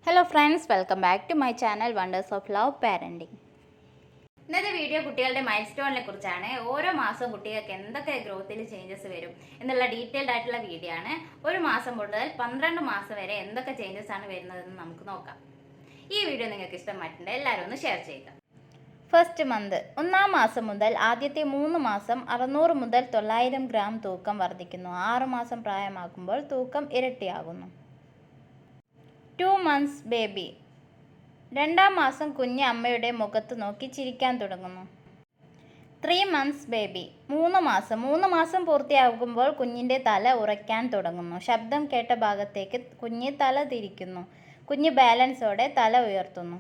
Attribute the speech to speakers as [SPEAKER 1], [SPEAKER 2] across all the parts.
[SPEAKER 1] Hello friends, welcome back to my channel wonders of love parenting. ഇന്നത്തെ video കുട്ടികളുടെ മൈൽസ്റ്റോണിനെ കുറിച്ചാണ്. ഓരോ മാസവും കുട്ടികൾക്ക് എന്തൊക്കെ ഗ്രോത്തിൽ ചേഞ്ചസ് വരും എന്നുള്ള ഡീറ്റെയിൽഡ് ആയിട്ടുള്ള വീഡിയോ ആണ്. ഒരു മാസം മുതൽ 12 മാസം വരെ എന്തൊക്കെ ചേഞ്ചസ് ആണ് വരുന്നതെന്ന് നമുക്ക് നോക്കാം. ഈ വീഡിയോ നിങ്ങൾക്ക് ഇഷ്ടമായിട്ടുണ്ട്, എല്ലാവരും ഒന്ന് ഷെയർ ചെയ്യുക. ഫസ്റ്റ് മന്ത്, ഒന്നാം മാസം മുതൽ ആദ്യത്തെ 3 മാസം 600 മുതൽ 900 ഗ്രാം തൂക്കം വർദ്ധിക്കുന്നു. 6 മാസം പ്രായമാകുമ്പോൾ തൂക്കം ഇരട്ടിയാകുന്നു. 2 months ബേബി, രണ്ടാം മാസം കുഞ്ഞ് അമ്മയുടെ മുഖത്ത് നോക്കി ചിരിക്കാൻ തുടങ്ങുന്നു. 3 months ബേബി, 3 മാസം പൂർത്തിയാകുമ്പോൾ കുഞ്ഞിൻ്റെ തല ഉറയ്ക്കാൻ തുടങ്ങുന്നു. ശബ്ദം കേട്ട ഭാഗത്തേക്ക് കുഞ്ഞ് തല തിരിക്കുന്നു. കുഞ്ഞ് ബാലൻസോടെ തല ഉയർത്തുന്നു.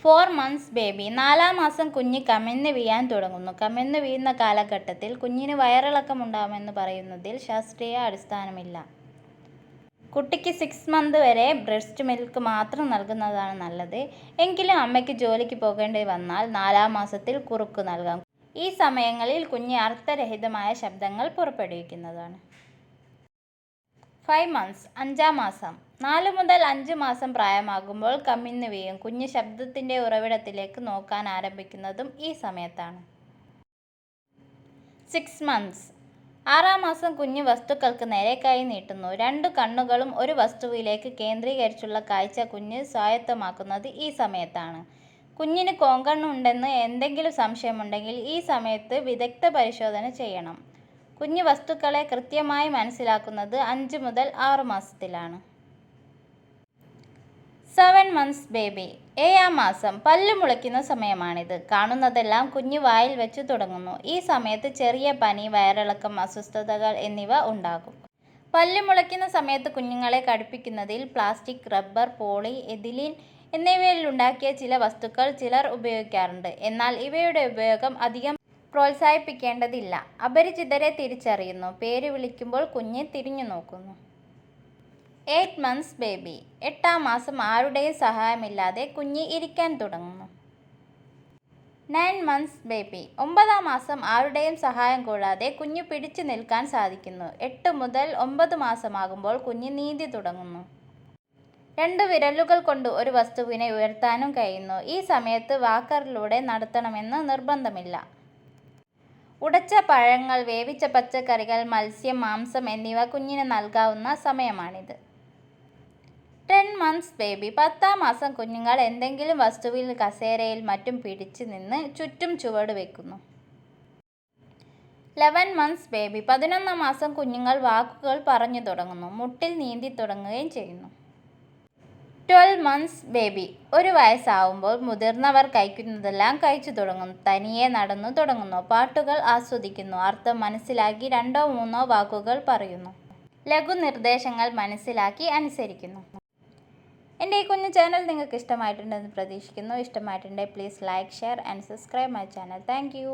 [SPEAKER 1] 4 months ബേബി, 4-ാം മാസം കുഞ്ഞ് കമിഴ്ന്ന് വീഴാൻ തുടങ്ങുന്നു. കമിഴ്ന്ന് വീഴുന്ന കാലഘട്ടത്തിൽ കുഞ്ഞിന് വയറിളക്കം ഉണ്ടാകുമെന്ന് പറയുന്നതിൽ ശാസ്ത്രീയ അടിസ്ഥാനമില്ല. കുട്ടിക്ക് 6 months വരെ ബ്രസ്റ്റ് മിൽക്ക് മാത്രം നൽകുന്നതാണ് നല്ലത്. എങ്കിലും അമ്മയ്ക്ക് ജോലിക്ക് പോകേണ്ടി വന്നാൽ 4-ാം മാസത്തിൽ കുറുക്ക് നൽകാം. ഈ സമയങ്ങളിൽ കുഞ്ഞ് അർത്ഥരഹിതമായ ശബ്ദങ്ങൾ പുറപ്പെടുവിക്കുന്നതാണ്. 5 months, 5-ാം മാസം, 4 മുതൽ 5 മാസം പ്രായമാകുമ്പോൾ കമിഴ്ന്ന് വീഴും. കുഞ്ഞ് ശബ്ദത്തിൻ്റെ ഉറവിടത്തിലേക്ക് നോക്കാൻ ആരംഭിക്കുന്നതും ഈ സമയത്താണ്. 6 months, 6-ാം മാസം കുഞ്ഞ് വസ്തുക്കൾക്ക് നേരെ കൈ നീട്ടുന്നു. 2 കണ്ണുകളും ഒരു വസ്തുവിലേക്ക് കേന്ദ്രീകരിച്ചുള്ള കാഴ്ച കുഞ്ഞ് സ്വായത്തമാക്കുന്നത് ഈ സമയത്താണ്. കുഞ്ഞിന് കോങ്കണ്ണുണ്ടെന്ന് എന്തെങ്കിലും സംശയമുണ്ടെങ്കിൽ ഈ സമയത്ത് വിദഗ്ധ പരിശോധന ചെയ്യണം. കുഞ്ഞ് വസ്തുക്കളെ കൃത്യമായി മനസ്സിലാക്കുന്നത് 5 മുതൽ 6 മാസത്തിലാണ്. 7 months ബേബി, 7-ാം മാസം, പല്ല് മുളയ്ക്കുന്ന സമയമാണിത്. കാണുന്നതെല്ലാം കുഞ്ഞ് വായിൽ വെച്ച് തുടങ്ങുന്നു. ഈ സമയത്ത് ചെറിയ പനി, വയറിളക്കം, അസ്വസ്ഥതകൾ എന്നിവ ഉണ്ടാകും. പല്ല് മുളയ്ക്കുന്ന സമയത്ത് കുഞ്ഞുങ്ങളെ കടുപ്പിക്കുന്നതിൽ പ്ലാസ്റ്റിക്, റബ്ബർ, പോളി എഥിലീൻ എന്നിവയിൽ ഉണ്ടാക്കിയ ചില വസ്തുക്കൾ ചിലർ ഉപയോഗിക്കാറുണ്ട്. എന്നാൽ ഇവയുടെ ഉപയോഗം അധികം പ്രോത്സാഹിപ്പിക്കേണ്ടതില്ല. അപരിചിതരെ തിരിച്ചറിയുന്നു. പേര് വിളിക്കുമ്പോൾ കുഞ്ഞ് തിരിഞ്ഞു നോക്കുന്നു. 8 months ബേബി, 8-ാം മാസം, ആരുടെയും സഹായമില്ലാതെ കുഞ്ഞ് ഇരിക്കാൻ തുടങ്ങുന്നു. 9 months ബേബി, 9-ാം മാസം, ആരുടെയും സഹായം കൂടാതെ കുഞ്ഞ് പിടിച്ചു നിൽക്കാൻ സാധിക്കുന്നു. 8 മുതൽ 9 മാസമാകുമ്പോൾ കുഞ്ഞ് നീന്തി തുടങ്ങുന്നു. 2 വിരലുകൾ കൊണ്ട് ഒരു വസ്തുവിനെ ഉയർത്താനും കഴിയുന്നു. ഈ സമയത്ത് വാക്കറിലൂടെ നടത്തണമെന്ന് നിർബന്ധമില്ല. ഉടച്ച പഴങ്ങൾ, വേവിച്ച പച്ചക്കറികൾ, മത്സ്യം, മാംസം എന്നിവ കുഞ്ഞിന് നൽകാവുന്ന സമയമാണിത്. 10 months ബേബി, 10-ാം മാസം കുഞ്ഞുങ്ങൾ എന്തെങ്കിലും വസ്തുവിൽ, കസേരയിൽ മറ്റും പിടിച്ച് നിന്ന് ചുറ്റും ചുവട് വെക്കുന്നു. 11 months ബേബി, 11-ാം മാസം കുഞ്ഞുങ്ങൾ വാക്കുകൾ പറഞ്ഞു തുടങ്ങുന്നു. മുട്ടിൽ നീന്തി തുടങ്ങുകയും ചെയ്യുന്നു. 12 months ബേബി, 1 വയസ്സാവുമ്പോൾ മുതിർന്നവർ കഴിക്കുന്നതെല്ലാം കഴിച്ചു തുടങ്ങുന്നു. തനിയെ നടന്നു തുടങ്ങുന്നു. പാട്ടുകൾ ആസ്വദിക്കുന്നു. അർത്ഥം മനസ്സിലാക്കി 2-3 വാക്കുകൾ പറയുന്നു. ലഘു നിർദ്ദേശങ്ങൾ മനസ്സിലാക്കി അനുസരിക്കുന്നു. എൻ്റെ ഈ കുഞ്ഞു ചാനൽ നിങ്ങൾക്ക് ഇഷ്ടമായിട്ടുണ്ടെന്ന് പ്രതീക്ഷിക്കുന്നു. ഇഷ്ടമായിട്ടുണ്ടെങ്കിൽ please like, share and subscribe my channel. Thank you.